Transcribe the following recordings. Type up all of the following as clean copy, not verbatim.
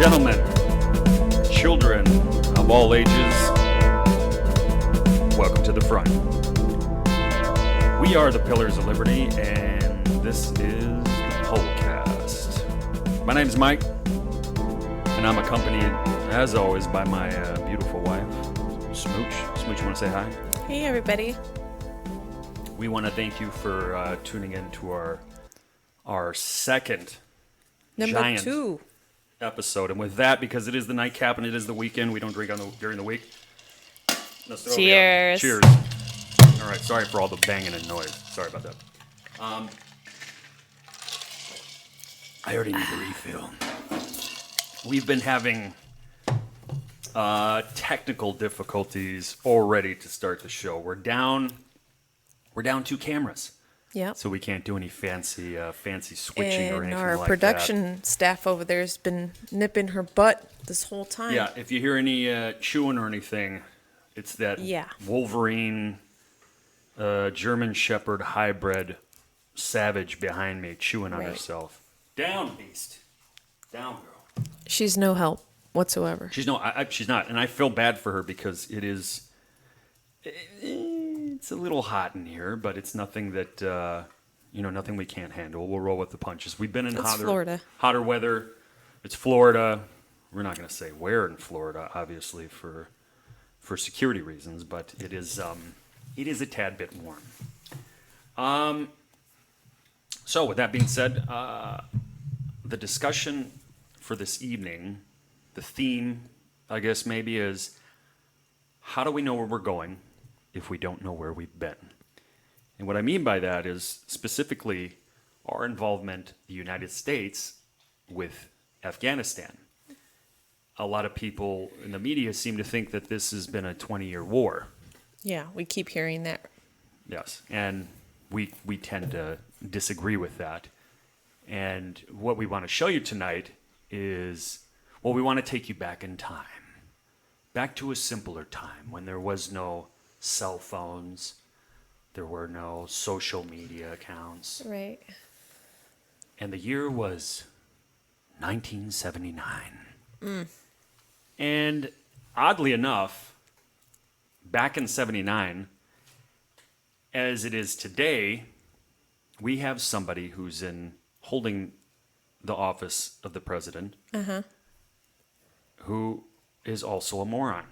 gentlemen, children of all ages, welcome to the front. We are the Pillars of Liberty, and this is the POLCAST. My name is Mike, and I'm accompanied, as always, by my beautiful wife, Smooch. Smooch, you want to say hi? Hey, everybody. We want to thank you for tuning in to our second Number giant 2. episode. And with that, because it is the nightcap and it is the weekend, we don't drink during the week. Let's throw it Cheers. out. Cheers. All right, sorry for all the banging and noise. Sorry about that. I already need a refill. We've been having technical difficulties already to start the show. We're down 2 cameras. Yep. So we can't do any fancy switching or anything our like production staff over there has been nipping her butt this whole time. that. Yeah, if you hear any chewing or anything, it's that Wolverine, German Shepherd hybrid savage behind me chewing on herself. Down, beast. Down, girl. She's no help whatsoever. She's not, and I feel bad for her because it's a little hot in here, but it's nothing that nothing we can't handle. We'll roll with the punches. We've been in hotter weather. It's Florida. We're not going to say where in Florida, obviously, for security reasons, but it is a tad bit warm. So with that being said, the discussion for this evening, the theme, I guess maybe, is how do we know where we're going if we don't know where we've been? And what I mean by that is specifically our involvement, the United States, with Afghanistan. A lot of people in the media seem to think that this has been a 20-year war. Yeah, we keep hearing that. Yes, and we tend to disagree with that. And what we want to show you tonight is, well, we want to take you back in time. Back to a simpler time when there was no cell phones, there were no social media accounts. Right. And the year was 1979. And oddly enough, back in 79, as it is today, we have somebody who's holding the office of the president, who is also a moron.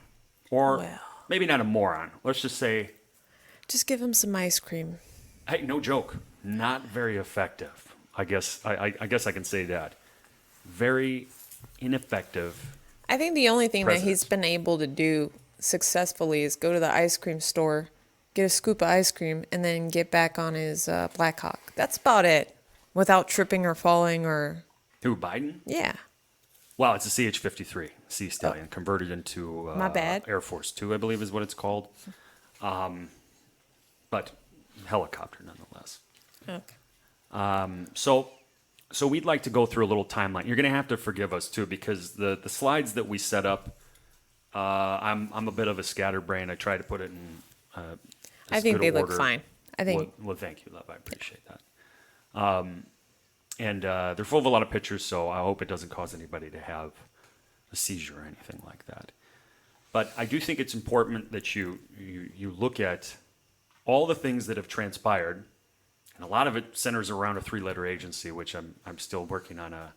Or maybe not a moron. Let's just say... Just give him some ice cream. Hey, no joke. Not very effective. I guess I can say that. Very ineffective. I think the only thing president. that he's been able to do successfully is go to the ice cream store, get a scoop of ice cream, and then get back on his Black Hawk. That's about it. Without tripping or falling or... Who, Biden? Yeah. Well, it's a CH-53, Sea Stallion, converted into My bad. Air Force 2, I believe is what it's called. But helicopter nonetheless. Okay. So we'd like to go through a little timeline. You're going to have to forgive us too, because the slides that we set up, I'm a bit of a scatterbrain. I try to put it in. I think they look fine. I think. Well, thank you, love. I appreciate that. And they're full of a lot of pictures, so I hope it doesn't cause anybody to have a seizure or anything like that. But I do think it's important that you look at all the things that have transpired, and a lot of it centers around a 3-letter agency, which I'm still working on a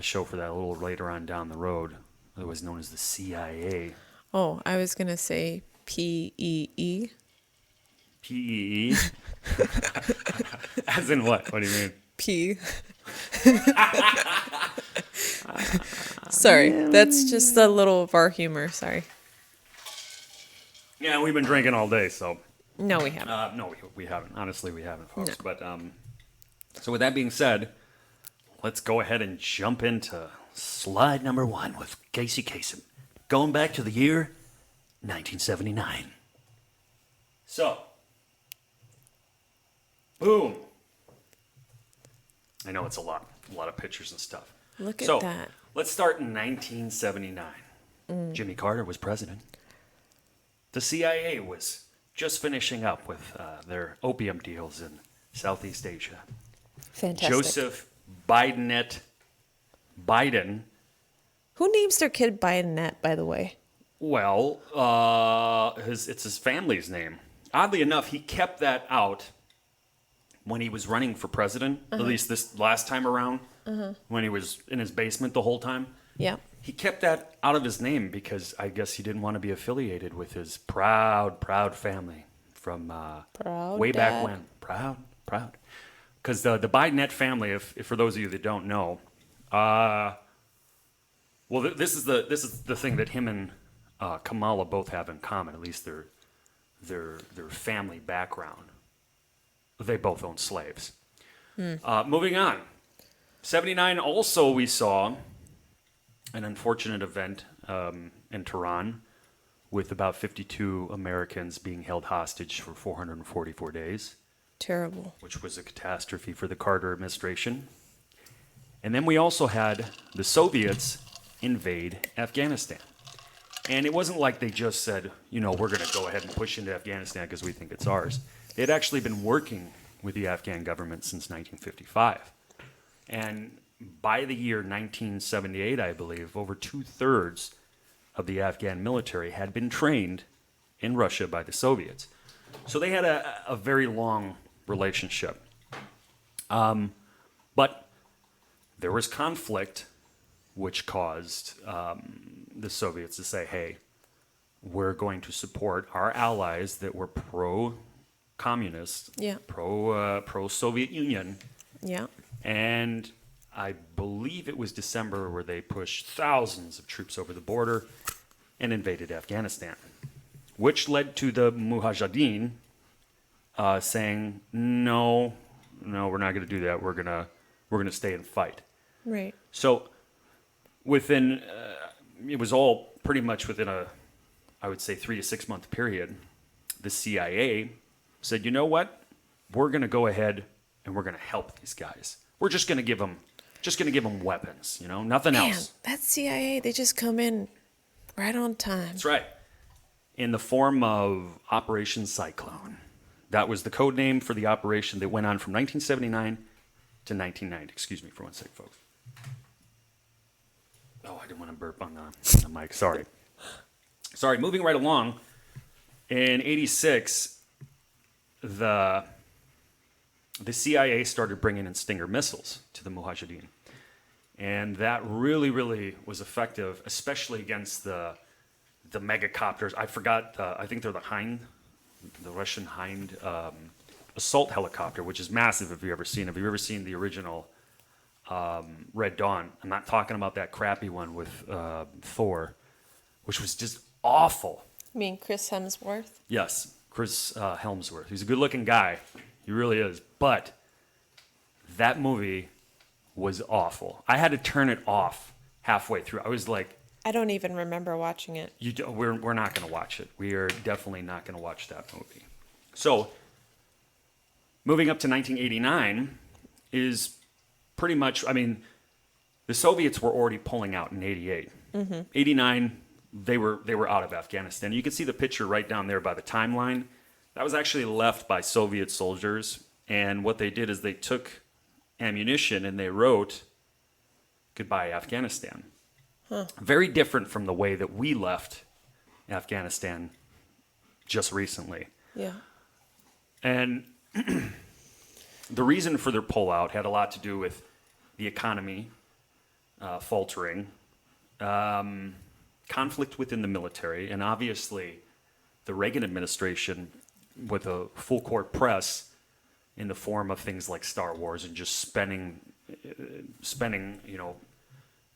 show for that a little later on down the road, otherwise known as the CIA. Oh, I was going to say PEE. PEE? As in what? What do you mean? P. Sorry, that's just a little of our humor. Sorry. Yeah, we've been drinking all day, so... No, we haven't. No, we haven't. Honestly, we haven't, folks. No. But so with that being said, let's go ahead and jump into slide number 1 with Casey Kasem, going back to the year 1979. So, boom. I know it's a lot of pictures and stuff. Look at that. Let's start in 1979. Jimmy Carter was president. The CIA was just finishing up with their opium deals in Southeast Asia. Fantastic. Joseph Biden Who names their kid Bayonet, by the way? Well, it's his family's name. Oddly enough, he kept that out when he was running for president, at least this last time around, when he was in his basement the whole time. Yeah. He kept that out of his name because I guess he didn't want to be affiliated with his proud family from way back when. Proud. Because the Biden family, if for those of you that don't know, this is the thing that him and Kamala both have in common. At least their family background. They both own slaves. Moving on, 1979. Also, we saw an unfortunate event in Tehran with about 52 Americans being held hostage for 444 days. Terrible. Which was a catastrophe for the Carter administration. And then we also had the Soviets invade Afghanistan. And it wasn't like they just said, we're going to go ahead and push into Afghanistan because we think it's ours. They had actually been working with the Afghan government since 1955. And by the year 1978, I believe, over 2/3 of the Afghan military had been trained in Russia by the Soviets. So they had a very long relationship. But there was conflict, which caused the Soviets to say, hey, we're going to support our allies that were pro-communist, pro-Soviet Union. Yeah. And I believe it was December where they pushed thousands of troops over the border and invaded Afghanistan, which led to the Mujahideen saying, no, we're not going to do that. We're going to stay and fight. Right. So within, it was all pretty much within I would say 3 to 6 month period, the CIA said, you know what? We're going to go ahead and we're going to help these guys. We're just going to give them weapons, nothing else. That CIA, they just come in right on time. That's right. In the form of Operation Cyclone. That was the code name for the operation that went on from 1979 to 1990. Excuse me for one sec, folks. Oh, I didn't want to burp on the mic. Sorry. Moving right along. In 86, the CIA started bringing in Stinger missiles to the Mujahideen. And that really, really was effective, especially against the megacopters. I forgot, I think they're the Russian Hind assault helicopter, which is massive if you've ever seen it. Have you ever seen the original Red Dawn? I'm not talking about that crappy one with Thor, which was just awful. You mean Chris Hemsworth? Yes, Chris Helmsworth. He's a good-looking guy. He really is. But that movie was awful. I had to turn it off halfway through. I was like, I don't even remember watching it. We're not going to watch it. We are definitely not going to watch that movie. So, moving up to 1989 is pretty much, the Soviets were already pulling out in 88. 89, they were out of Afghanistan. You can see the picture right down there by the timeline. That was actually left by Soviet soldiers. And what they did is they took ammunition and they wrote, "Goodbye, Afghanistan." Huh. Very different from the way that we left Afghanistan just recently. Yeah. And the reason for their pullout had a lot to do with the economy faltering, conflict within the military, and obviously the Reagan administration with a full court press in the form of things like Star Wars and just spending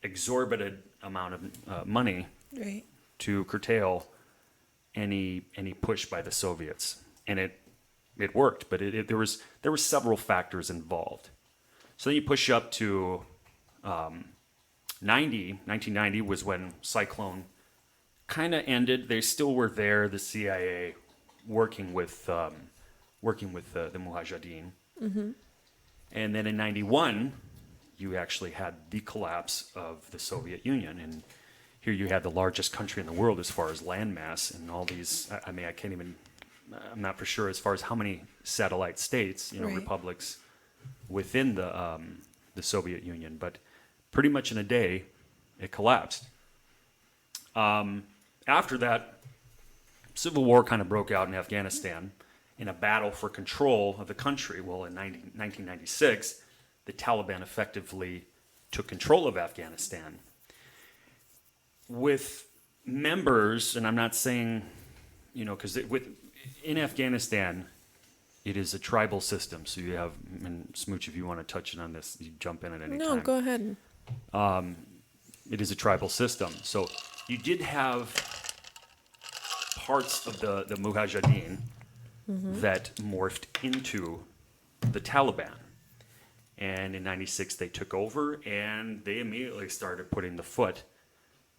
exorbitant amount of money right. to curtail any push by the Soviets, and it worked, but there were several factors involved. So then you push up to 1990 was when Cyclone kind of ended. They still were there, the CIA working with the Mujahideen, and then in 91. You actually had the collapse of the Soviet Union. And here you had the largest country in the world as far as landmass and all these, I'm not for sure as far as how many satellite states, right. republics within the Soviet Union. But pretty much in a day, it collapsed. After that, civil war kind of broke out in Afghanistan in a battle for control of the country. Well, in 1996, the Taliban effectively took control of Afghanistan with members, and I'm not saying, because in Afghanistan, it is a tribal system. So you have, and Smooch, if you want to touch on this, you jump in at any time. No, go ahead. It is a tribal system. So you did have parts of the Mujahideen that morphed into the Taliban. And in 96, they took over, and they immediately started putting the foot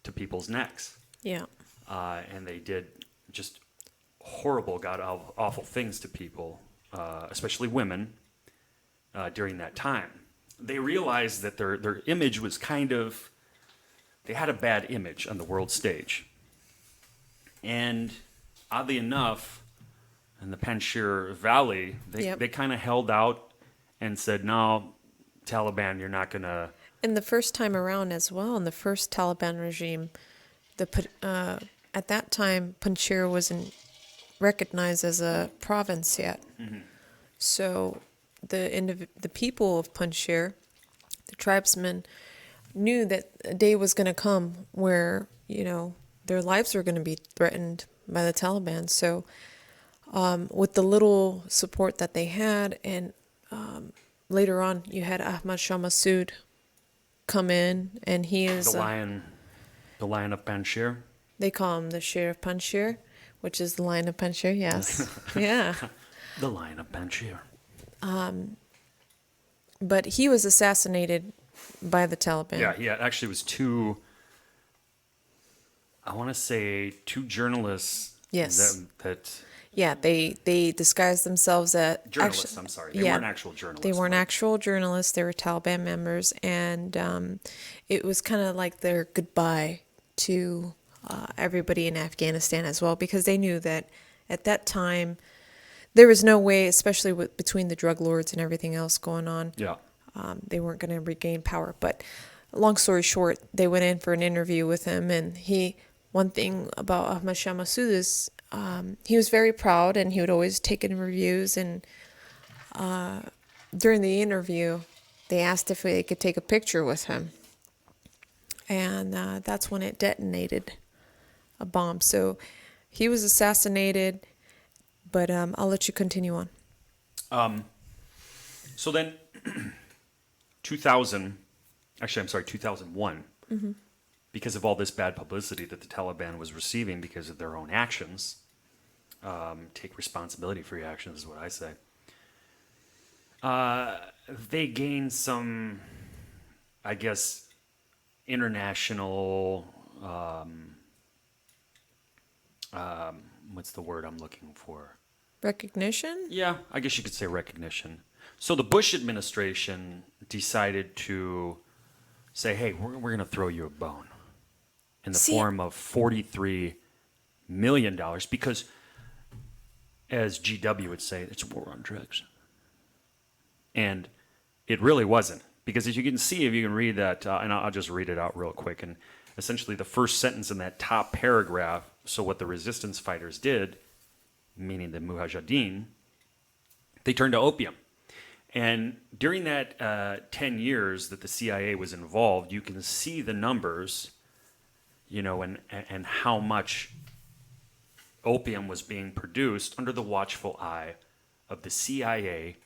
to people's necks. Yeah. And they did just horrible, god-awful things to people, especially women, during that time. They realized that their image was they had a bad image on the world stage. And oddly enough, in the Panjshir Valley, they kind of held out and said, no, Taliban, you're not going to... And the first time around as well, in the first Taliban regime, at that time, Panjshir wasn't recognized as a province yet. Mm-hmm. So the people of Panjshir, the tribesmen, knew that a day was going to come where, their lives were going to be threatened by the Taliban. So with the little support that they had, and later on you had Ahmad Shah Massoud come in, and he is the lion of Panjshir. They call him the Sher of Panjshir, which is the Lion of Panjshir. Yes, yeah, the Lion of Panjshir. But he was assassinated by the Taliban. Yeah, he actually was two journalists. Yes. That Yeah, they disguised themselves as journalists. I'm sorry, they weren't actual journalists. They weren't actual journalists. They were Taliban members, and it was kind of like their goodbye to everybody in Afghanistan as well, because they knew that at that time there was no way, especially between the drug lords and everything else going on. Yeah, they weren't going to regain power. But long story short, they went in for an interview with him, and one thing about Ahmad Shah Massoud is he was very proud, and he would always take interviews. And during the interview, they asked if they could take a picture with him, and that's when it detonated a bomb. So he was assassinated, but I'll let you continue on. So then, 2001, Mm-hmm. because of all this bad publicity that the Taliban was receiving because of their own actions, take responsibility for your actions is what I say. They gained some, I guess, international, what's the word I'm looking for? Recognition? Yeah, I guess you could say recognition. So the Bush administration decided to say, hey, we're going to throw you a bone in the form of $43 million because, as GW would say, it's a war on drugs. And it really wasn't. Because as you can see, if you can read that, and I'll just read it out real quick, and essentially the first sentence in that top paragraph, so what the resistance fighters did, meaning the Mujahideen, they turned to opium. And during that 10 years that the CIA was involved, you can see the numbers, and how much opium was being produced under the watchful eye of the CIA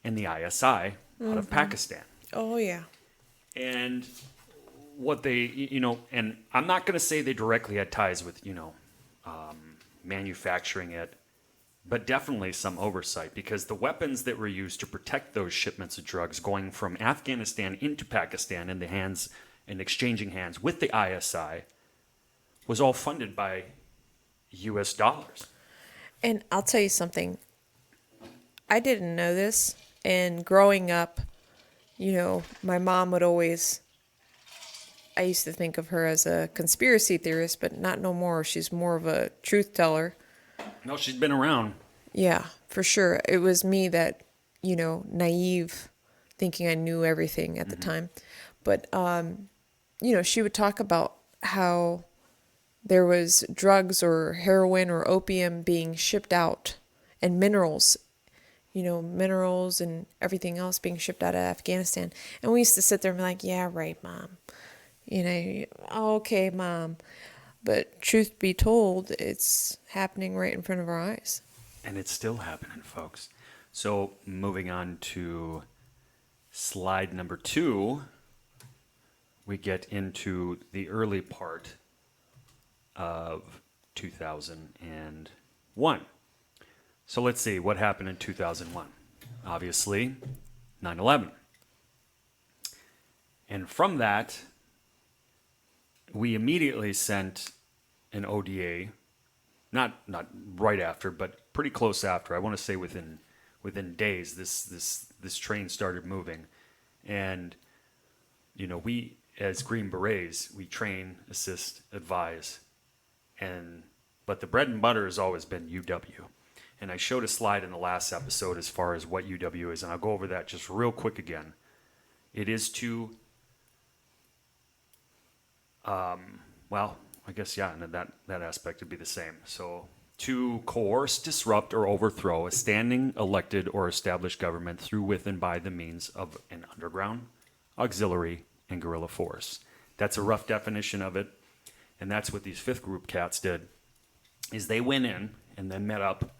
and the ISI out of Pakistan. Oh, yeah. And what they, and I'm not going to say they directly had ties with, manufacturing it, but definitely some oversight, because the weapons that were used to protect those shipments of drugs going from Afghanistan into Pakistan in the hands and exchanging hands with the ISI was all funded by U.S. dollars. And I'll tell you something. I didn't know this. And growing up, my mom would always, I used to think of her as a conspiracy theorist, but not no more. She's more of a truth teller. No, she's been around. Yeah, for sure. It was me that, naive, thinking I knew everything at the time. But, she would talk about how there was drugs or heroin or opium being shipped out, and minerals and everything else being shipped out of Afghanistan. And we used to sit there and be like, yeah, right, Mom. Okay, Mom. But truth be told, it's happening right in front of our eyes. And it's still happening, folks. So moving on to slide number 2, we get into the early part of 2001. So let's see what happened in 2001. Obviously, 9/11. And from that, we immediately sent an ODA, not right after, but pretty close after. I want to say within days, this train started moving, and we as Green Berets, we train, assist, advise, but the bread and butter has always been UW. And I showed a slide in the last episode as far as what UW is, and I'll go over that just real quick again. It is to, well, I guess, yeah, and that aspect would be the same. So, to coerce, disrupt, or overthrow a standing, elected, or established government through, with, and by the means of an underground, auxiliary, and guerrilla force. That's a rough definition of it, and that's what these fifth group cats did, is they went in and then met up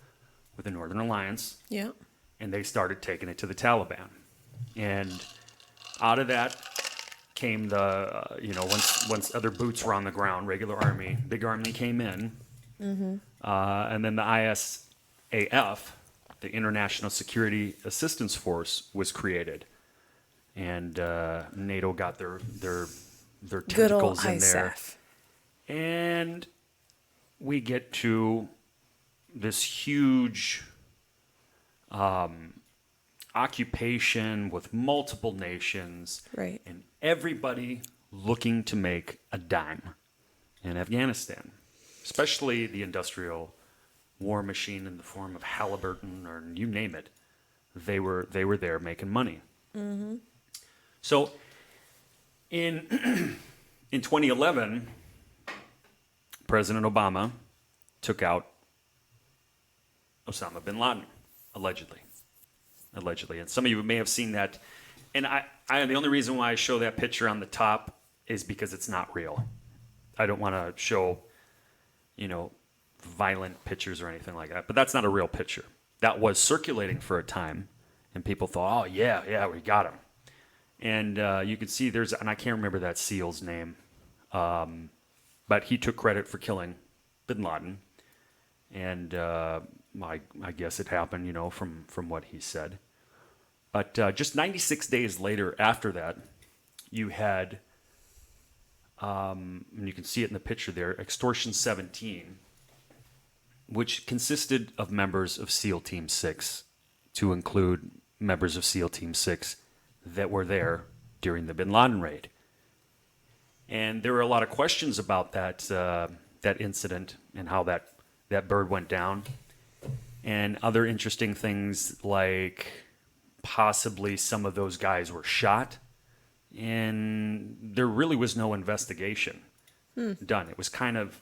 with the Northern Alliance, Yeah. and they started taking it to the Taliban. And out of that came the, once other boots were on the ground, regular army, big army came in, and then the ISAF, the International Security Assistance Force, was created, and NATO got their Good old tentacles in there, ISAF. and we get to this huge occupation with multiple nations, Right. and everybody looking to make a dime in Afghanistan, especially the industrial war machine in the form of Halliburton, or you name it. They were there making money. Mm-hmm. So in 2011, President Obama took out Osama bin Laden, allegedly. And some of you may have seen that. And I the only reason why I show that picture on the top is because it's not real. I don't want to show, violent pictures or anything like that. But that's not a real picture. That was circulating for a time, and people thought, oh, yeah, we got him. And you can see and I can't remember that SEAL's name, but he took credit for killing bin Laden. And I guess it happened, from what he said. But just 96 days later after that, you had, and you can see it in the picture there, Extortion 17, which consisted of members of SEAL Team 6, to include members of SEAL Team 6 that were there during the bin Laden raid. And there were a lot of questions about that incident and how that bird went down, and other interesting things like possibly some of those guys were shot, and there really was no investigation done. It was kind of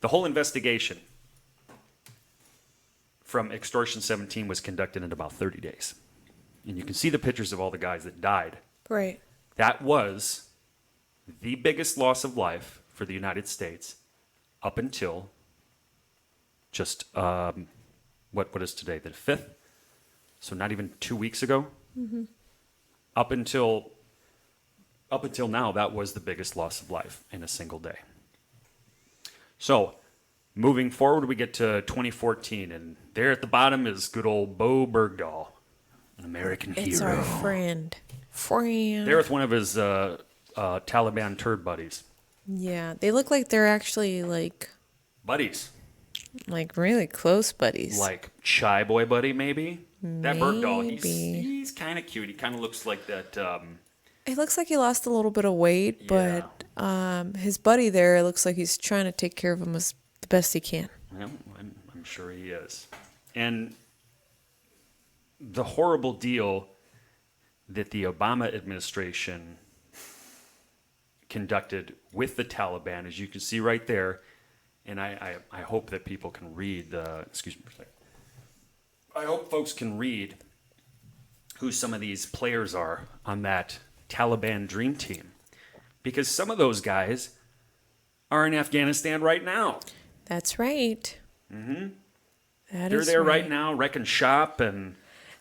the whole investigation from Extortion 17 was conducted in about 30 days. And you can see the pictures of all the guys that died. Right. That was the biggest loss of life for the United States up until just what is today, the 5th? So not even 2 weeks ago. Mm-hmm. Up until now, that was the biggest loss of life in a single day. So moving forward, we get to 2014, and there at the bottom is good old Bo Bergdahl, an American hero. It's our friend. There with one of his Taliban turd buddies. Yeah, they look like they're actually buddies. Like really close buddies. Like Shy Boy buddy, maybe? That Bergdahl, Maybe. he's kind of cute. He kind of looks like that. It looks like he lost a little bit of weight, but his buddy there looks like he's trying to take care of him as the best he can. Well, I'm sure he is. And the horrible deal that the Obama administration conducted with the Taliban, as you can see right there. And I hope that people can read excuse me for a second. I hope folks can read who some of these players are on that Taliban dream team. Because some of those guys are in Afghanistan right now. That's right. Mm-hmm. They're there right now, wrecking shop and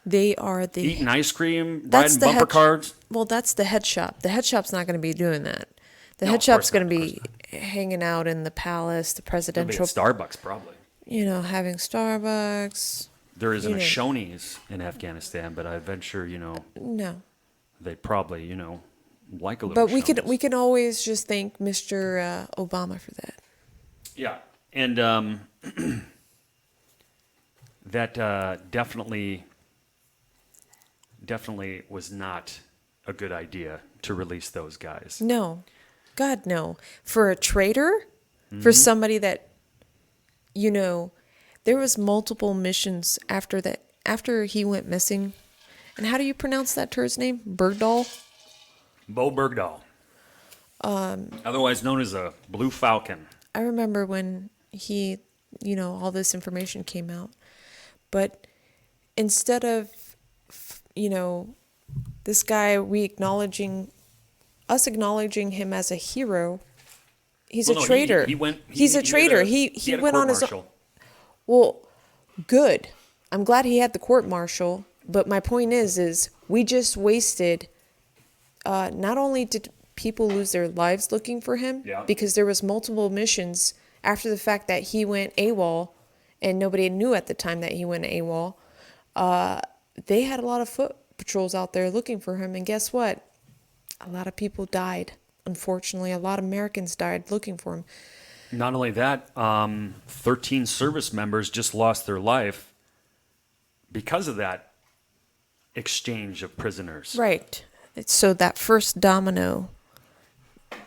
they are eating ice cream, riding bumper cars. Well, that's the head shop. The head shop's not going to be doing that. The No, head of shop's course not, going to of be course hanging out in the palace, the They'll be presidential. at Starbucks, probably. Having Starbucks. There isn't a Shoney's in Afghanistan, but I venture, No. they'd probably, like a little. But Shoney's. we can always just thank Mr. Obama for that. Yeah, and that definitely was not a good idea to release those guys. No. God, no. For a traitor, for somebody that, there was multiple missions after he went missing. And how do you pronounce that tourist name? Bergdahl? Bo Bergdahl. Otherwise known as a Blue Falcon. I remember when he, all this information came out. But instead of, this guy, us acknowledging him as a hero, he's a traitor. He's a traitor. He went on his own. Well, good. I'm glad he had the court-martial. But my point is we just wasted, not only did people lose their lives looking for him, because there was multiple missions after the fact that he went AWOL, and nobody knew at the time that he went AWOL. They had a lot of foot patrols out there looking for him, and guess what? A lot of people died. Unfortunately, a lot of Americans died looking for him. Not only that, 13 service members just lost their life because of that exchange of prisoners. Right. So that first domino,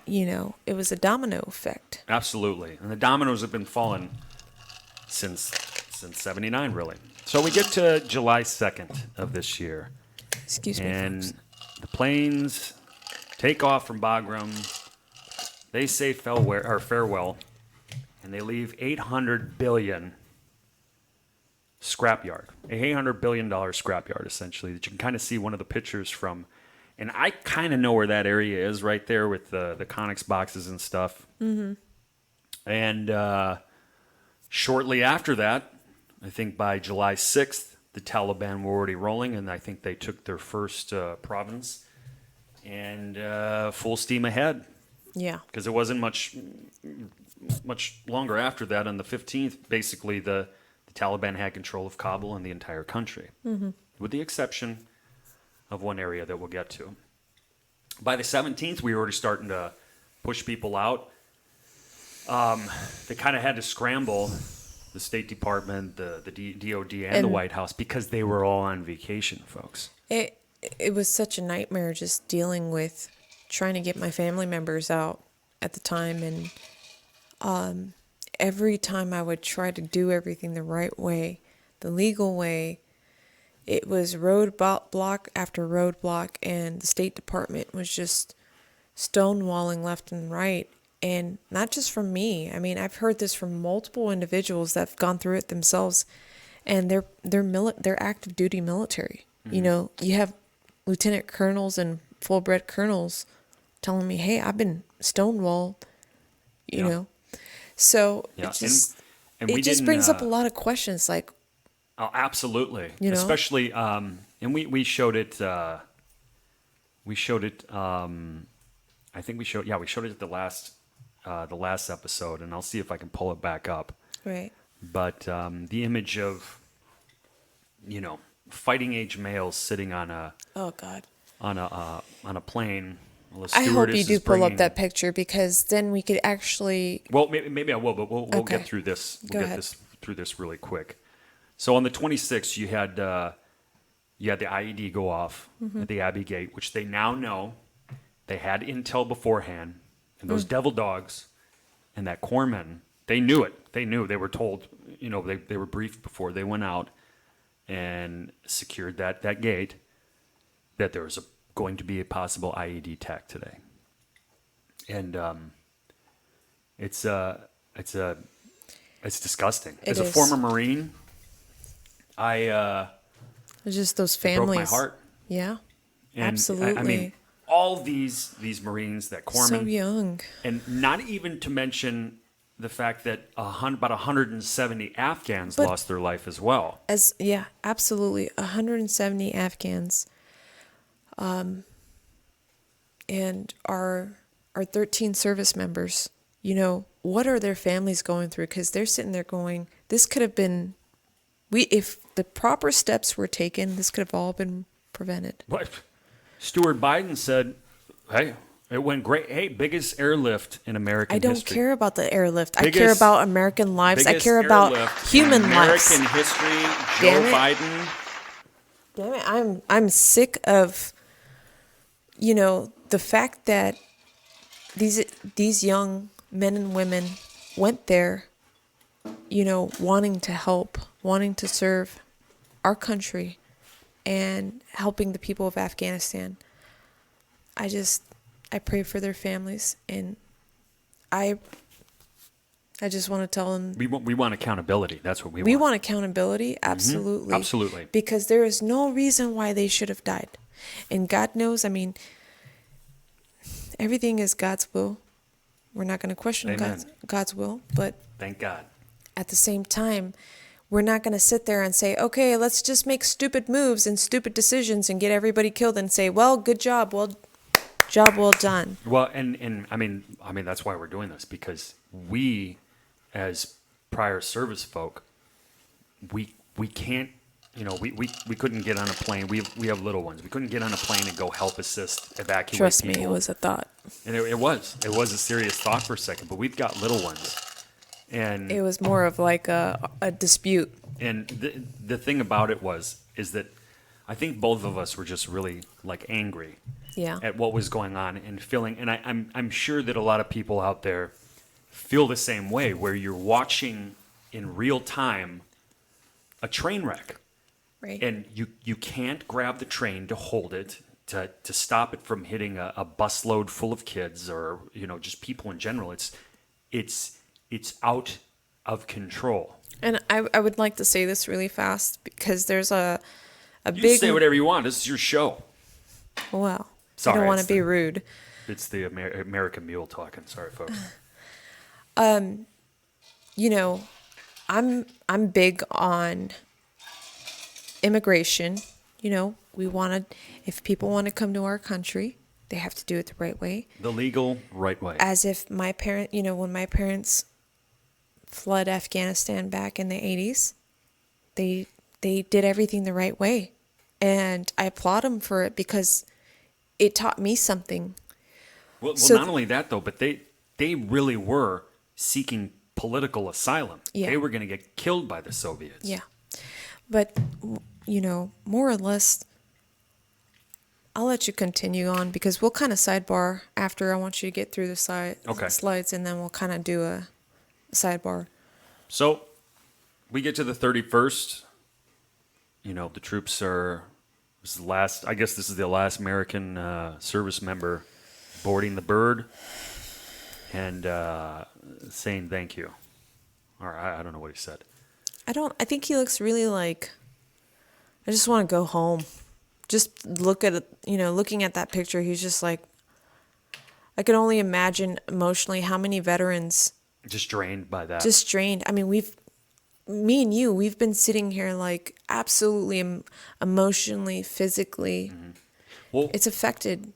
it was a domino effect. Absolutely. And the dominoes have been falling since 79, really. So we get to July 2nd of this year. Excuse me, and folks. The planes take off from Bagram. They say farewell, and they leave $800 billion scrapyard, $800 billion scrapyard, essentially, that you can kind of see one of the pictures from. And I kind of know where that area is right there with the Conex boxes and stuff. Mm-hmm. And shortly after that, I think by July 6th, the Taliban were already rolling, and I think they took their first province and full steam ahead. Yeah. Because it wasn't much longer after that. On the 15th, basically, the Taliban had control of Kabul and the entire country, with the exception of one area that we'll get to. By the 17th, we were already starting to push people out. They kind of had to scramble, the State Department, the DOD, and the White House, because they were all on vacation, folks. It was such a nightmare just dealing with trying to get my family members out at the time. And every time I would try to do everything the right way, the legal way, it was roadblock after roadblock, and the State Department was just stonewalling left and right. And not just from me. I mean, I've heard this from multiple individuals that have gone through it themselves, and they're active duty military. Mm-hmm. You have lieutenant colonels and full-bred colonels telling me, "Hey, I've been stonewalled," you know. So it just brings up a lot of questions, like. Oh, absolutely. Especially, and we showed it. We showed it. I think we showed it at the last episode, and I'll see if I can pull it back up. Right. But the image of, fighting age males sitting on a on a plane. Well, I hope you do pull up that picture, because then we could actually. Well, maybe I will, but we'll get through this. We'll get through this really quick. So on the 26th, you had the IED go off at the Abbey Gate, which they now know. They had intel beforehand, and those devil dogs and that corpsman, they knew it. They knew. They were told, they were briefed before they went out and secured that gate, that there was going to be a possible IED attack today. And it's disgusting. It As a is. former Marine, It's just those it broke families. my heart. Yeah, And absolutely. I mean, all these Marines that corpsmen, so young. and not even to mention the fact that about 170 Afghans But- lost their life as well. Absolutely. 170 Afghans. And our 13 service members, what are their families going through? Because they're sitting there going, this could have been, if the proper steps were taken, this could have all been prevented. What? Stuart Biden said, hey, it went great. Hey, biggest airlift in American history. I don't care about the airlift. I care Biggest- about American lives. I Biggest care about airlift human in lives. American history. Damn Joe it. Biden. Damn it, I'm sick of, the fact that these young men and women went there, wanting to help, wanting to serve our country and helping the people of Afghanistan. I pray for their families, and I just want to tell them We want accountability. That's what we want. we want accountability, absolutely. Absolutely. Because there is no reason why they should have died. And God knows, everything is God's will. We're not going to question Amen. God's will, but Thank God. at the same time, we're not going to sit there and say, okay, let's just make stupid moves and stupid decisions and get everybody killed and say, well, good job. Well, job well done. Well, and I mean that's why we're doing this, because we, as prior service folk, we can't, we couldn't get on a plane. We have little ones. We couldn't get on a plane and go help assist evacuate Trust people. me, it was a thought. And it was a serious thought for a second. But we've got little ones, and It was more of like a dispute. And the thing about it is that I think both of us were just really angry Yeah. at what was going on and feeling. And I'm sure that a lot of people out there feel the same way, where you're watching in real time a train wreck, Right. and you can't grab the train to hold it to stop it from hitting a busload full of kids or just people in general. It's out of control. And I would like to say this really fast because there's a You big. say whatever you want. This is your show. Well, Sorry, I don't want it's to be the- rude. It's the American Mule talking. Sorry, folks. I'm big on immigration. We want to. If people want to come to our country, they have to do it the right way. The legal right way. As if my parent, when my parents fled Afghanistan back in the 80s, they did everything the right way. And I applaud them for it because it taught me something. Well, So- not only that, though, but they really were seeking political asylum. Yeah. They were going to get killed by the Soviets. Yeah. But, more or less, I'll let you continue on because we'll kind of sidebar after. I want you to get through the Okay. slides, and then we'll kind of do a sidebar. So we get to the 31st. The troops are. This is the last. I guess this is the last American service member boarding the bird and saying thank you. Or I don't know what he said. I think he looks really like, I just want to go home. Just look at it, looking at that picture, he's just like, I can only imagine emotionally how many veterans Just drained by that. just drained. Me and you, we've been sitting here like absolutely emotionally, physically. Well, It's affected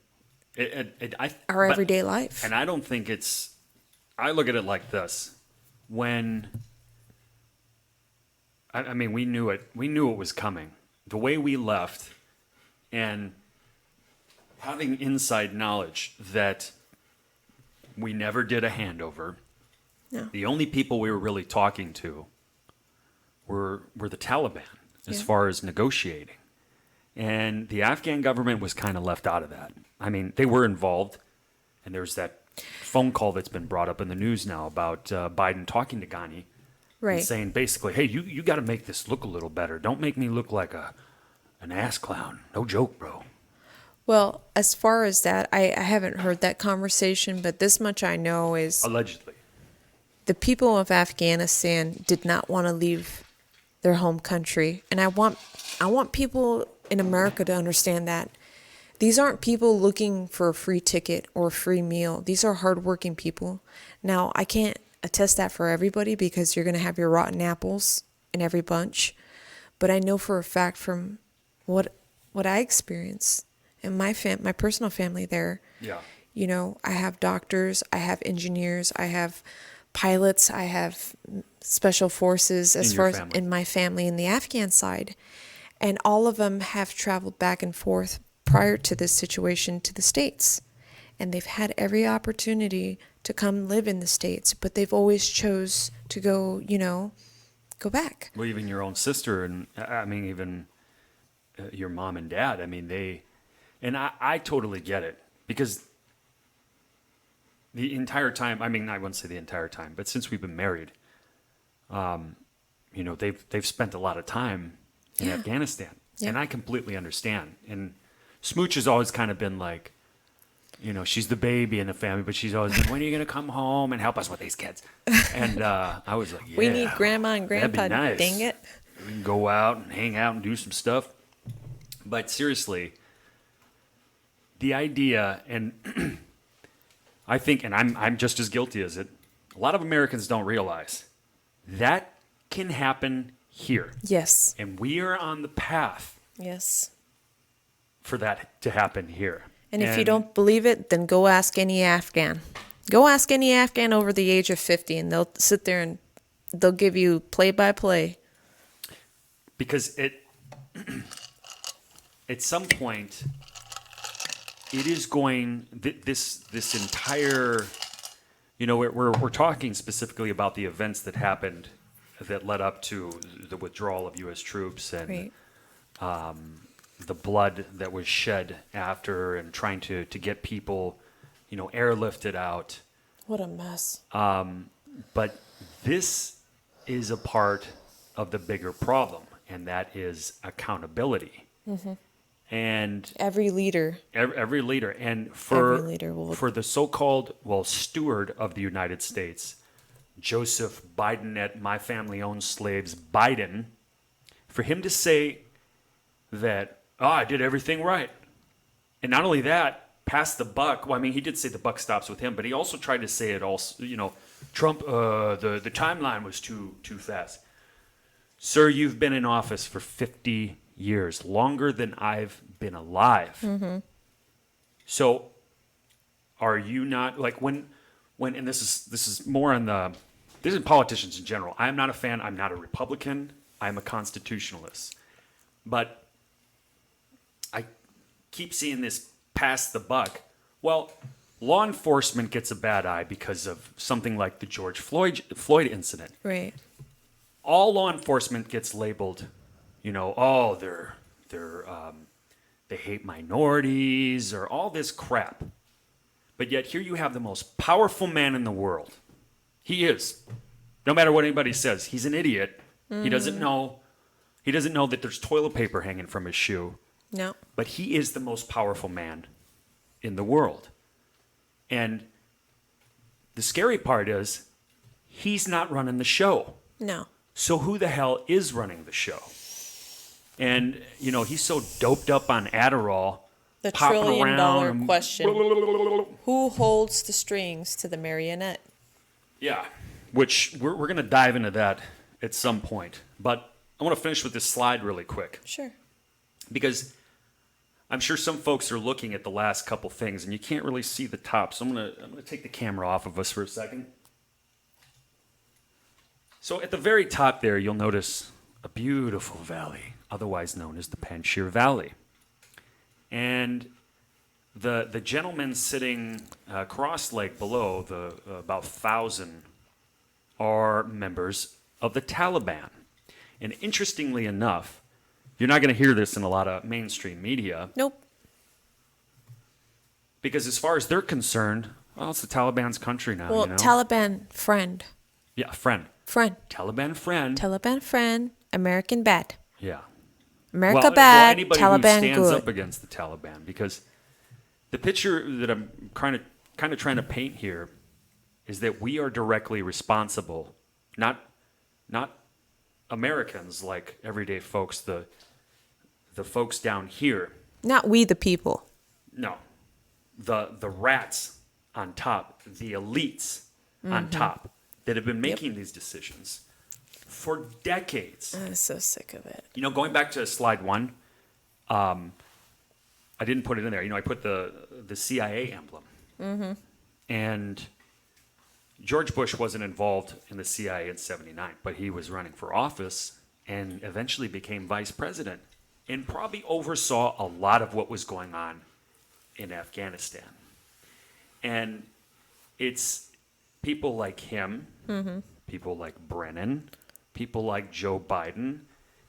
our but- everyday life. And I don't think it's. I look at it like this: when we knew it. We knew it was coming. The way we left, and having inside knowledge that we never did a handover. No. The only people we were really talking to were the Taliban as Yeah. far as negotiating. And the Afghan government was kind of left out of that. They were involved. And there's that phone call that's been brought up in the news now about Biden talking to Ghani. Right. And saying basically, hey, you got to make this look a little better. Don't make me look like an ass clown. No joke, bro. Well, as far as that, I haven't heard that conversation, but this much I know is Allegedly. the people of Afghanistan did not want to leave their home country, and I want people in America to understand that these aren't people looking for a free ticket or a free meal. These are hardworking people. Now, I can't attest that for everybody because you're going to have your rotten apples in every bunch, but I know for a fact from what I experienced and my personal family there. Yeah. You know, I have doctors, I have engineers, I have pilots, I have special forces as far as in my family in the Afghan side. And all of them have traveled back and forth prior to this situation to the States. And they've had every opportunity to come live in the States, but they've always chose to go, go back. Well, even your own sister and I mean, even your mom and dad, I mean, I totally get it because the entire time, I mean, I wouldn't say the entire time, but since we've been married, they've spent a lot of time in Afghanistan. Yeah. And I completely understand. And Smooch has always kind of been like, she's the baby in the family, but she's always been, when are you going to come home and help us with these kids? And I was like, we need grandma and grandpa, nice. Dang it. We can go out and hang out and do some stuff. But seriously, the idea, and I think, and I'm just as guilty as it, a lot of Americans don't realize that can happen here. Yes. And we are on the path. Yes. For that to happen here. And if you don't believe it, then go ask any Afghan. Go ask any Afghan over the age of 50, and they'll sit there and they'll give you play-by-play. Because at some point, it is going, this entire, we're talking specifically about the events that happened that led up to the withdrawal of U.S. troops and the blood that was shed after and trying to get people, airlifted out. What a mess. But this is a part of the bigger problem, and that is accountability. Mm-hmm. And every leader. Every leader. And for the so-called, steward of the United States, Joseph Biden at My Family Owns Slaves, Biden, for him to say that, I did everything right. And not only that, pass the buck. Well, I mean, he did say the buck stops with him, but he also tried to say it also, Trump, the timeline was too fast. Sir, you've been in office for 50 years, longer than I've been alive. Mm-hmm. So are you not, like when and this is more on this is politicians in general. I'm not a fan. I'm not a Republican. I'm a constitutionalist. But I keep seeing this pass the buck. Well, law enforcement gets a bad eye because of something like the George Floyd incident. Right. All law enforcement gets labeled, they hate minorities or all this crap. But yet here you have the most powerful man in the world. He is. No matter what anybody says, he's an idiot. Mm-hmm. He doesn't know that there's toilet paper hanging from his shoe. No. But he is the most powerful man in the world. And the scary part is he's not running the show. No. So who the hell is running the show? And, he's so doped up on Adderall. The trillion-dollar question. Who holds the strings to the marionette? Yeah, which we're going to dive into that at some point. But I want to finish with this slide really quick. Sure. Because I'm sure some folks are looking at the last couple things, and you can't really see the top. So I'm going to take the camera off of us for a second. So at the very top there, you'll notice a beautiful valley, otherwise known as the Panjshir Valley. And the gentleman sitting cross-legged below, about 1,000, are members of the Taliban. And interestingly enough, you're not going to hear this in a lot of mainstream media. Nope. Because as far as they're concerned, it's the Taliban's country now. Well, Taliban friend. Yeah, friend. Friend. Taliban friend. Taliban friend. American bad. Yeah. America bad. Anybody Taliban who stands good. up against the Taliban, because The picture that I'm kind of trying to paint here is that we are directly responsible, not Americans like everyday folks, the folks down here. Not we the people. No, the rats on top, the elites on top that have been making these decisions for decades. I'm so sick of it. You know, going back to slide 1, I didn't put it in there. You know, I put the CIA emblem. And George Bush wasn't involved in the CIA in '79, but he was running for office and eventually became vice president and probably oversaw a lot of what was going on in Afghanistan. And it's people like him, people like Brennan, people like Joe Biden,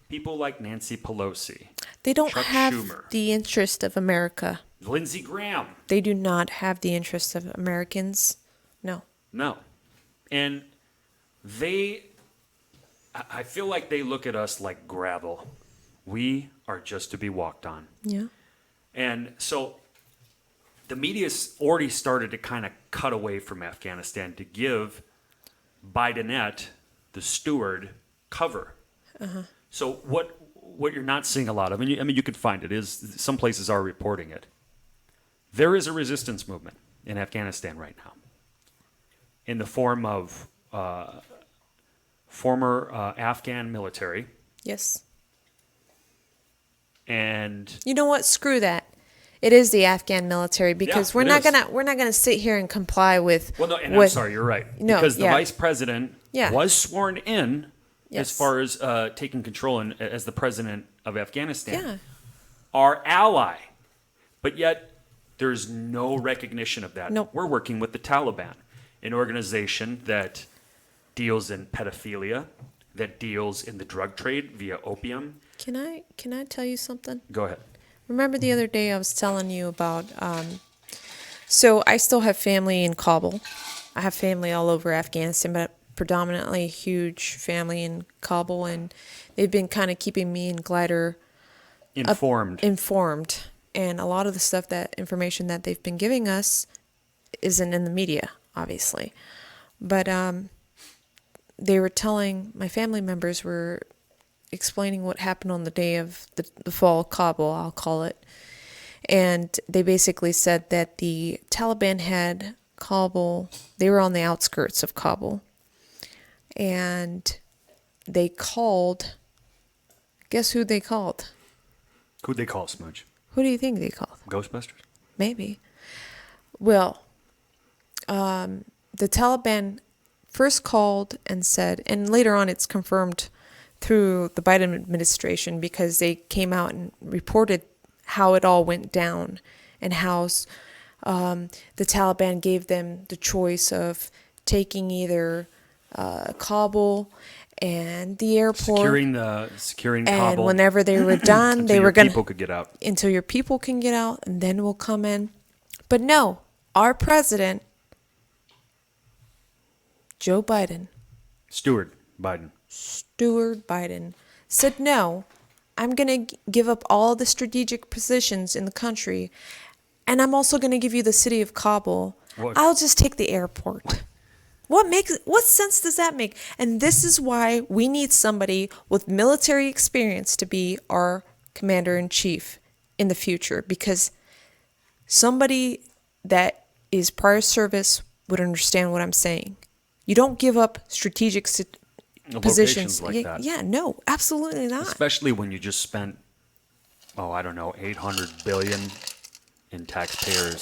people like Nancy Pelosi. They don't Chuck have Schumer, the interest of America. Lindsey Graham. They do not have the interest of Americans. No. No. And I feel like they look at us like gravel. We are just to be walked on. Yeah. And so the media's already started to kind of cut away from Afghanistan to give Bidenette, the steward, cover. So what you're not seeing a lot of, and you can find it, is some places are reporting it. There is a resistance movement in Afghanistan right now in the form of former Afghan military. Yes. And you know what? Screw that. It is the Afghan military because we're not gonna sit here and comply with. Well, no, and I'm sorry, you're right. No, because the vice president Yeah. was sworn in Yes. as far as taking control as the president of Afghanistan. Yeah. Our ally, but yet there's no recognition of that. Nope. We're working with the Taliban, an organization that deals in pedophilia, that deals in the drug trade via opium. Can I tell you something? Go ahead. Remember the other day I was telling you about. So I still have family in Kabul. I have family all over Afghanistan, but predominantly a huge family in Kabul, and they've been kind of keeping me and Glider Informed. And a lot of the information that they've been giving us isn't in the media, obviously. But they were telling, my family members were explaining what happened on the day of the fall of Kabul, I'll call it. And they basically said that the Taliban had Kabul, they were on the outskirts of Kabul. And they called, guess who they called? Who'd they call, Smooch? Who do you think they called? Ghostbusters? Maybe. Well, the Taliban first called and said, and later on it's confirmed through the Biden administration because they came out and reported how it all went down and how the Taliban gave them the choice of taking either Kabul and the airport, securing and Kabul, whenever they were done, they were people could get out until your people can get out, and then we'll come in. But no, our president, Joe Biden, Stewart Biden, said no. I'm going to give up all the strategic positions in the country, and I'm also going to give you the city of Kabul. I'll just take the airport. What sense does that make? And this is why we need somebody with military experience to be our commander-in-chief in the future, because somebody that is prior service would understand what I'm saying. You don't give up strategic positions like that. Yeah, no, absolutely not. Especially when you just spent, $800 billion in taxpayer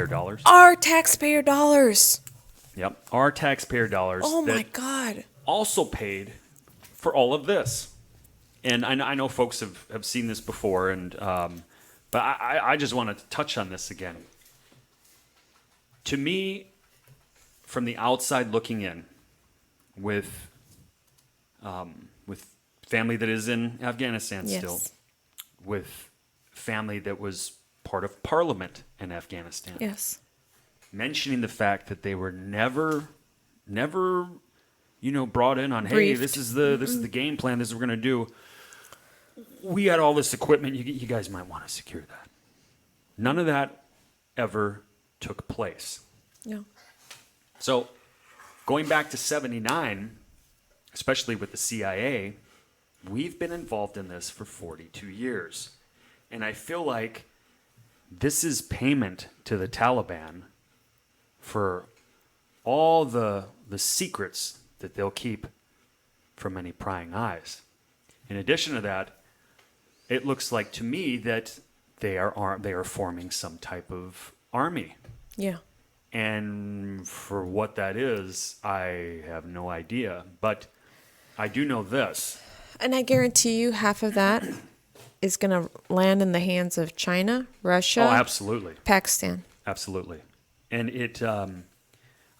dollars. Our taxpayer dollars. Yep, our taxpayer dollars. Oh my God. Also paid for all of this. And I know folks have seen this before, and but I just want to touch on this again. To me, from the outside looking in, with family that is in Afghanistan still, with family that was part of parliament in Afghanistan. Yes. Mentioning the fact that they were never, brought in on, briefed. Hey, this is the game plan. This is what we're gonna do. We got all this equipment. You guys might want to secure that. None of that ever took place. No. So going back to 79, especially with the CIA, we've been involved in this for 42 years. And I feel like this is payment to the Taliban for all the secrets that they'll keep from any prying eyes. In addition to that, it looks like to me that they are forming some type of army. Yeah. And for what that is, I have no idea. But I do know this. And I guarantee you half of that is going to land in the hands of China, Russia. Oh, absolutely. Pakistan. Absolutely. And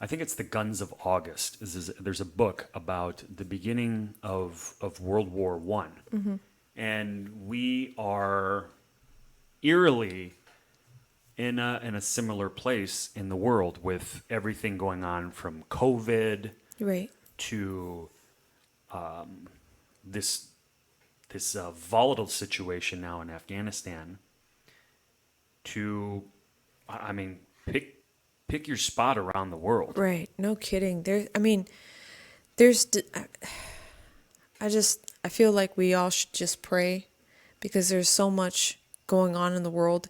I think it's The Guns of August. There's a book about the beginning of World War I. Mm-hmm. And we are eerily in a similar place in the world with everything going on from COVID Right. to this volatile situation now in Afghanistan. To, I mean, pick your spot around the world. Right. No kidding. I feel like we all should just pray because there's so much going on in the world,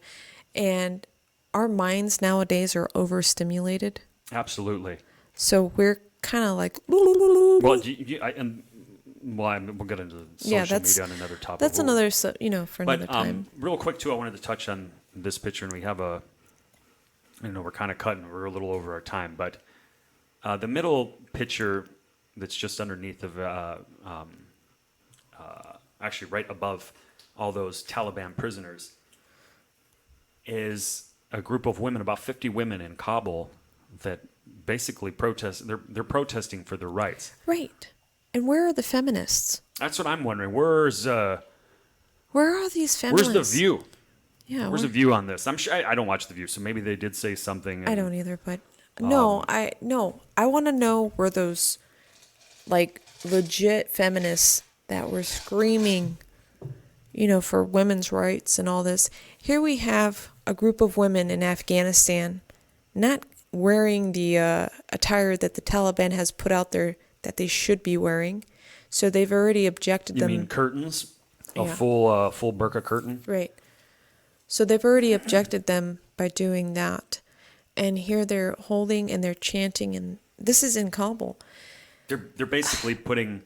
and our minds nowadays are overstimulated. Absolutely. So we're kind of like. Well, we'll get into social media on another topic. That's another, for another time. Real quick too, I wanted to touch on this picture, and we have we're kind of cutting. We're a little over our time, but the middle picture that's just underneath of, actually right above all those Taliban prisoners, is a group of women, about 50 women in Kabul, that basically protest. They're protesting for their rights. Right. And where are the feminists? That's what I'm wondering. Where are these feminists? Where's the View? Yeah. Where's the View on this? I'm sure I don't watch the View, so maybe they did say something. I don't either, but I want to know where those like legit feminists that were screaming, for women's rights and all this. Here we have a group of women in Afghanistan not wearing the attire that the Taliban has put out there that they should be wearing. So they've already objected them. You mean curtains? Yeah. A full burqa curtain? Right. So they've already objected them by doing that. And here they're holding and they're chanting, and this is in Kabul. They're basically putting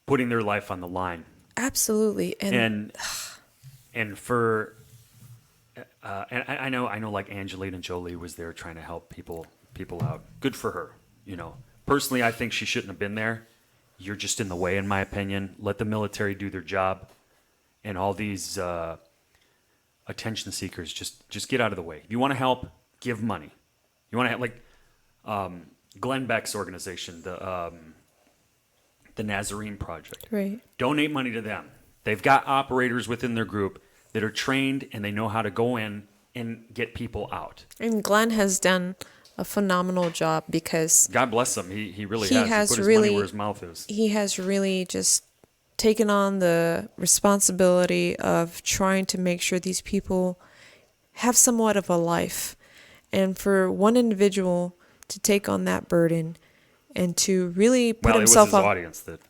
their life on the line. Absolutely. And for and I know like Angelina Jolie was there trying to help people out. Good for her, Personally, I think she shouldn't have been there. You're just in the way, in my opinion. Let the military do their job, and all these attention seekers just get out of the way. If you want to help, give money. You want to help, like Glenn Beck's organization, the Nazarene Project. right. Donate money to them. They've got operators within their group that are trained and they know how to go in and get people out. And Glenn has done a phenomenal job because God bless him. He really has. He put his money where his mouth is. He has really just taken on the responsibility of trying to make sure these people have somewhat of a life. And for one individual to take on that burden and to really put himself it was his out. Audience that,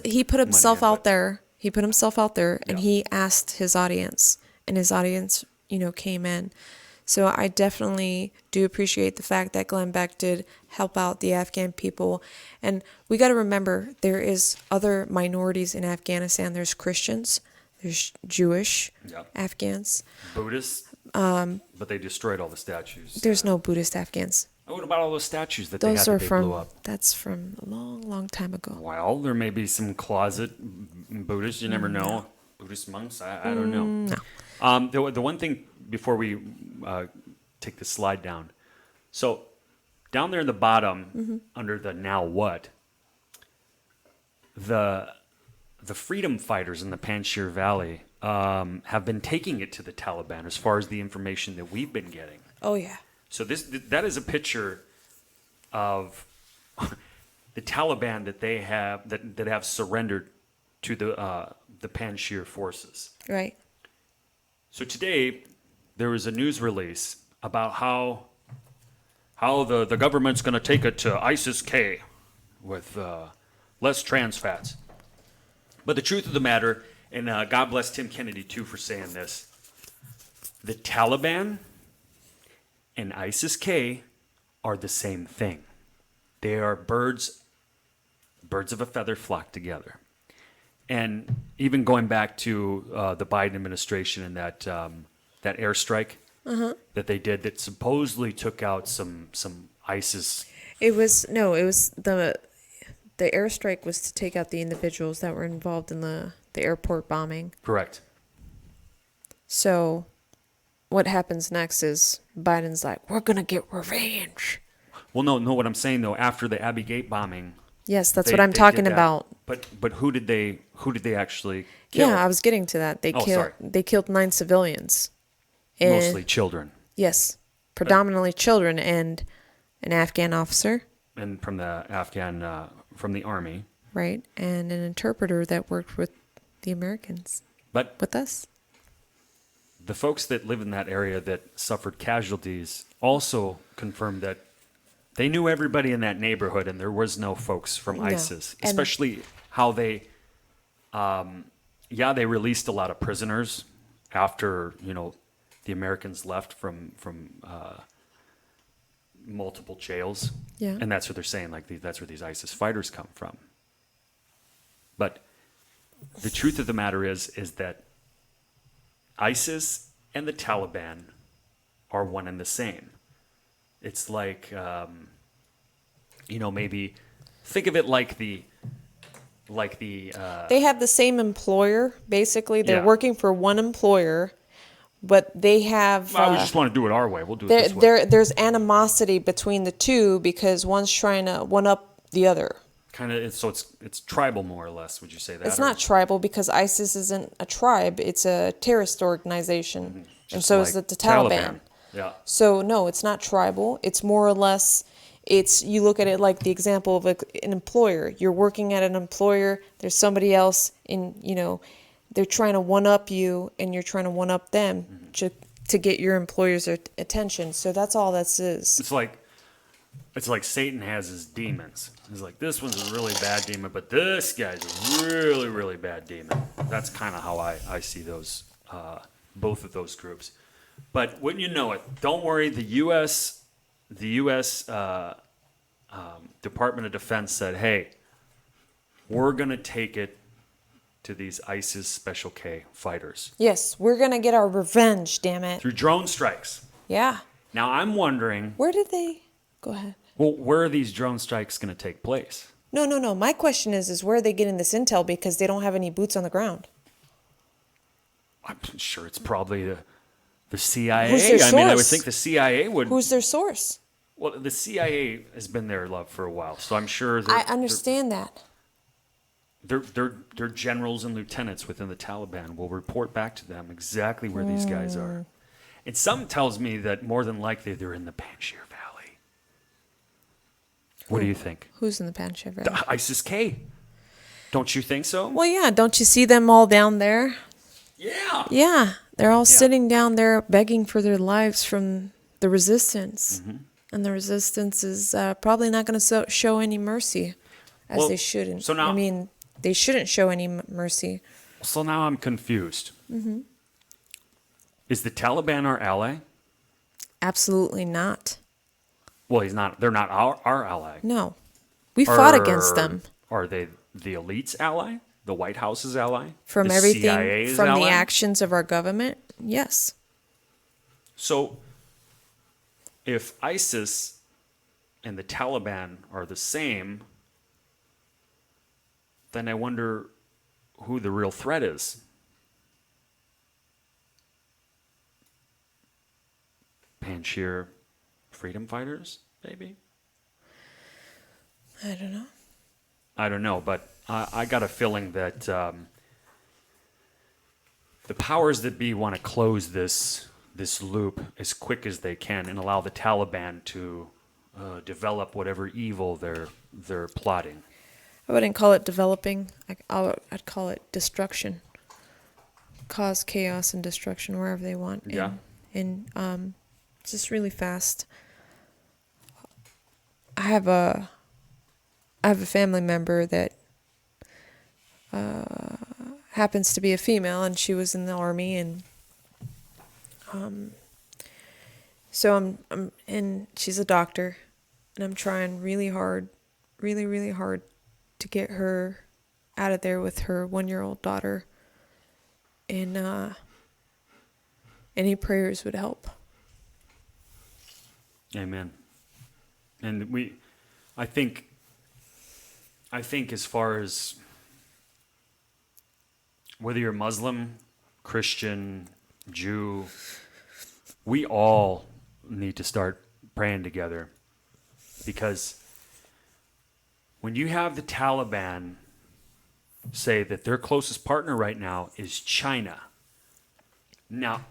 he put himself out there. He put himself out there, and he asked his audience, and his audience, came in. So I definitely do appreciate the fact that Glenn Beck did help out the Afghan people. And we got to remember there is other minorities in Afghanistan. There's Christians, there's Jewish Afghans, Buddhists, but they destroyed all the statues. There's no Buddhist Afghans. What about all those statues that Those they blew up? That's from a long, long time ago. Well, there may be some closet Buddhists. You never know. Buddhist monks. I don't know. No. The one thing before we take the slide down. So down there in the bottom, under the now what, the freedom fighters in the Panjshir Valley have been taking it to the Taliban as far as the information that we've been getting. Oh, yeah. So that is a picture of the Taliban that they have that have surrendered to the Panjshir forces. Right. So today, there was a news release about how the government's going to take it to ISIS-K with less trans fats. But the truth of the matter, and God bless Tim Kennedy too for saying this, the Taliban and ISIS-K are the same thing. They are birds of a feather flock together. And even going back to the Biden administration and that airstrike that they did that supposedly took out some ISIS. It was the airstrike was to take out the individuals that were involved in the airport bombing. Correct. So what happens next is Biden's like, we're going to get revenge. Well, no, what I'm saying though, after the Abbey Gate bombing. Yes, that's what I'm talking about. But who did they actually kill? Yeah, I was getting to that. They killed 9 civilians. Mostly children. Yes, predominantly children and an Afghan officer. And from the from the army. Right, and an interpreter that worked with the Americans. But with us. The folks that live in that area that suffered casualties also confirmed that they knew everybody in that neighborhood, and there was no folks from ISIS. Especially how they, they released a lot of prisoners after the Americans left from multiple jails. Yeah, and that's what they're saying. Like that's where these ISIS fighters come from. But the truth of the matter is that ISIS and the Taliban are one and the same. It's like, maybe think of it like the. They have the same employer. Basically, they're working for one employer, but they have. We just want to do it our way. We'll do it this way. There's animosity between the two because one's trying to one up the other. Kind of, so it's tribal more or less. Would you say that? It's not tribal because ISIS isn't a tribe; it's a terrorist organization, and so is the Taliban. Yeah. So no, it's not tribal. It's more or less. You look at it like the example of an employer. You're working at an employer. There's somebody else they're trying to one up you, and you're trying to one up them to get your employer's attention. So that's all this is. It's like Satan has his demons. He's like, this one's a really bad demon, but this guy's a really, really bad demon. That's kind of how I see those, both of those groups. But wouldn't you know it? Don't worry. The U.S. Department of Defense said, hey, we're going to take it to these ISIS Special K fighters. Yes, we're going to get our revenge, damn it. Through drone strikes. Yeah. Now, I'm wondering. Where did they... Go ahead. Well, where are these drone strikes going to take place? No. My question is where are they getting this intel because they don't have any boots on the ground? I'm sure it's probably the CIA. Who's their source? I would think the CIA would. Who's their source? Well, the CIA has been their love for a while, so I'm sure. I understand that. Their generals and lieutenants within the Taliban will report back to them exactly where these guys are. And something tells me that more than likely they're in the Panjshir Valley. What do you think? Who's in the Panjshir Valley? The ISIS-K. Don't you think so? Well, yeah. Don't you see them all down there? Yeah. Yeah. They're all sitting down there begging for their lives from the resistance. Mm-hmm. And the resistance is probably not going to show any mercy, as they shouldn't. So now, they shouldn't show any mercy. So now I'm confused. Mm-hmm. Is the Taliban our ally? Absolutely not. Well, he's not. They're not our ally. No. We fought against them. Are they the elite's ally? The White House's ally? From the everything, CIA's from ally? the actions of our government? Yes. So, if ISIS and the Taliban are the same, then I wonder who the real threat is. Panjshir freedom fighters, maybe? I don't know. I don't know, but I got a feeling that the powers that be want to close this loop as quick as they can and allow the Taliban to develop whatever evil they're plotting. I wouldn't call it developing. I'd call it destruction. Cause chaos and destruction wherever they want. Yeah. And just really fast, I have a family member that happens to be a female, and she was in the army, and so and she's a doctor, and I'm trying really hard, really hard to get her out of there with her 1-year-old daughter, and any prayers would help. Amen. And I think as far as whether you're Muslim, Christian, Jew, we all need to start praying together, because when you have the Taliban say that their closest partner right now is China. Now,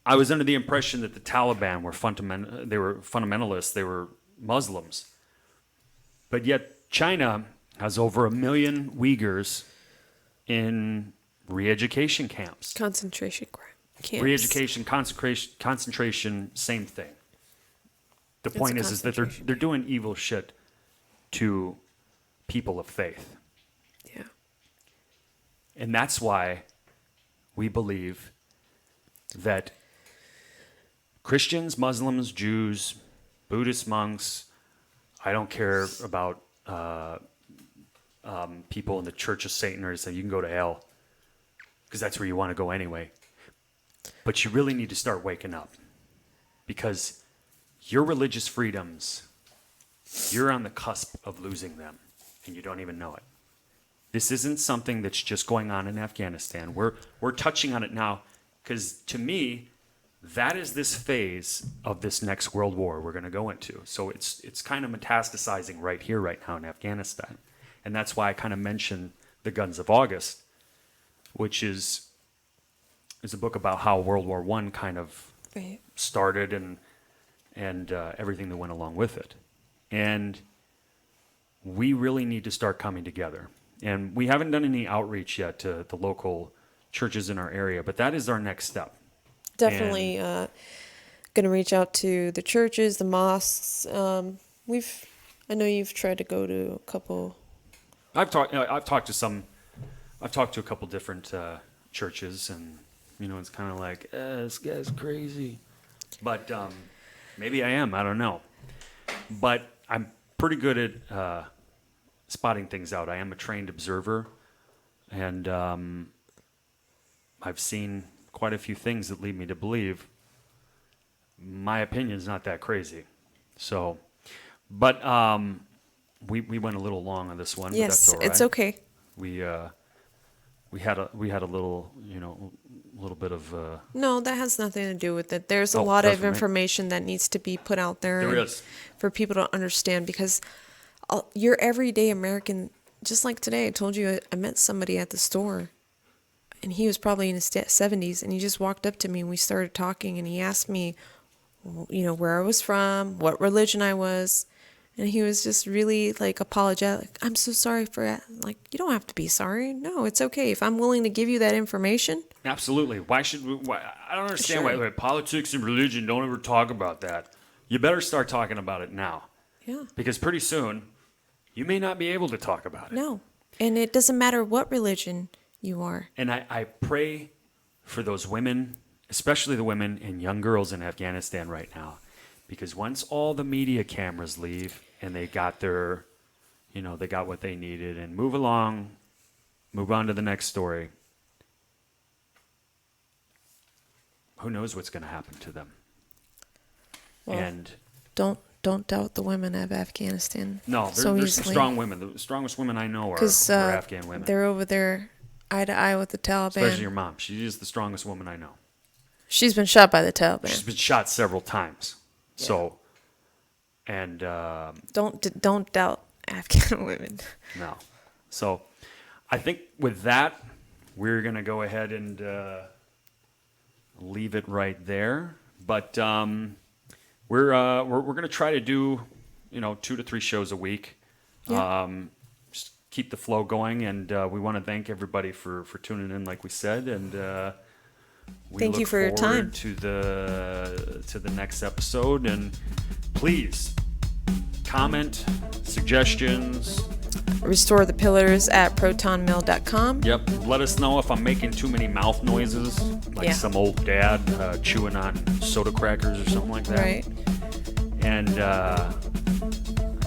I was under the impression that the Taliban were fundamentalists, they were Muslims. But yet China has over 1 million Uyghurs in re-education camps. Concentration camps. Re-education, concentration, same thing. The point is that they're doing evil shit to people of faith. Yeah. And that's why we believe that Christians, Muslims, Jews, Buddhist monks, I don't care about people in the Church of Satan or say you can go to hell, because that's where you want to go anyway. But you really need to start waking up, because your religious freedoms, you're on the cusp of losing them, and you don't even know it. This isn't something that's just going on in Afghanistan. We're touching on it now, because to me, that is this phase of this next world war we're going to go into. So it's kind of metastasizing right here, right now in Afghanistan. And that's why I kind of mentioned The Guns of August, which is a book about how World War I kind of started and everything that went along with it. And we really need to start coming together. And we haven't done any outreach yet to the local churches in our area, but that is our next step. Definitely going to reach out to the churches, the mosques. I know you've tried to go to a couple. I've talked to a couple different churches, and it's kind of like, this guy's crazy, but maybe I am. I don't know, but I'm pretty good at spotting things out. I am a trained observer, and I've seen quite a few things that lead me to believe my opinion is not that crazy. So, but we went a little long on this one. Yes, but that's all right. It's okay. We had a little little bit of. No, that has nothing to do with it. There's a lot of information that needs to be put out there. There is. For people to understand, because your everyday American, just like today, I told you I met somebody at the store, and he was probably in his 70s, and he just walked up to me and we started talking, and he asked me, where I was from, what religion I was, and he was just really like apologetic. I'm so sorry for that. Like, you don't have to be sorry. No, it's okay. If I'm willing to give you that information. Absolutely. Why should we? I don't understand why politics and religion don't ever talk about that. You better start talking about it now. Yeah. Because pretty soon, you may not be able to talk about it. No. And it doesn't matter what religion you are. And I pray for those women, especially the women and young girls in Afghanistan right now, because once all the media cameras leave and they got their, they got what they needed and move on to the next story, who knows what's going to happen to them. Well, and don't doubt the women of Afghanistan. No, they're strong women. The strongest women I know are Afghan women. They're over there eye to eye with the Taliban. Especially your mom. She is the strongest woman I know. She's been shot by the Taliban. She's been shot several times. Yeah. So, and don't doubt Afghan women. No. So, I think with that, we're gonna go ahead and leave it right there. But we're gonna try to do 2 to 3 shows a week. Yeah. Just keep the flow going, and we want to thank everybody for tuning in, like we said, and Thank you for your time. To the next episode, and please comment, suggestions. Restore the pillars at protonmail.com. Yep. Let us know if I'm making too many mouth noises, like some old dad chewing on soda crackers or something like that. Right. And I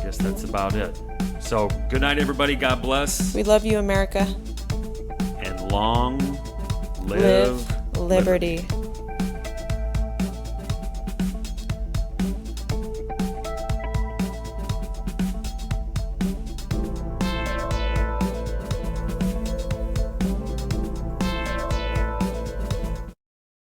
guess that's about it. So good night, everybody. God bless. We love you, America. And long live liberty.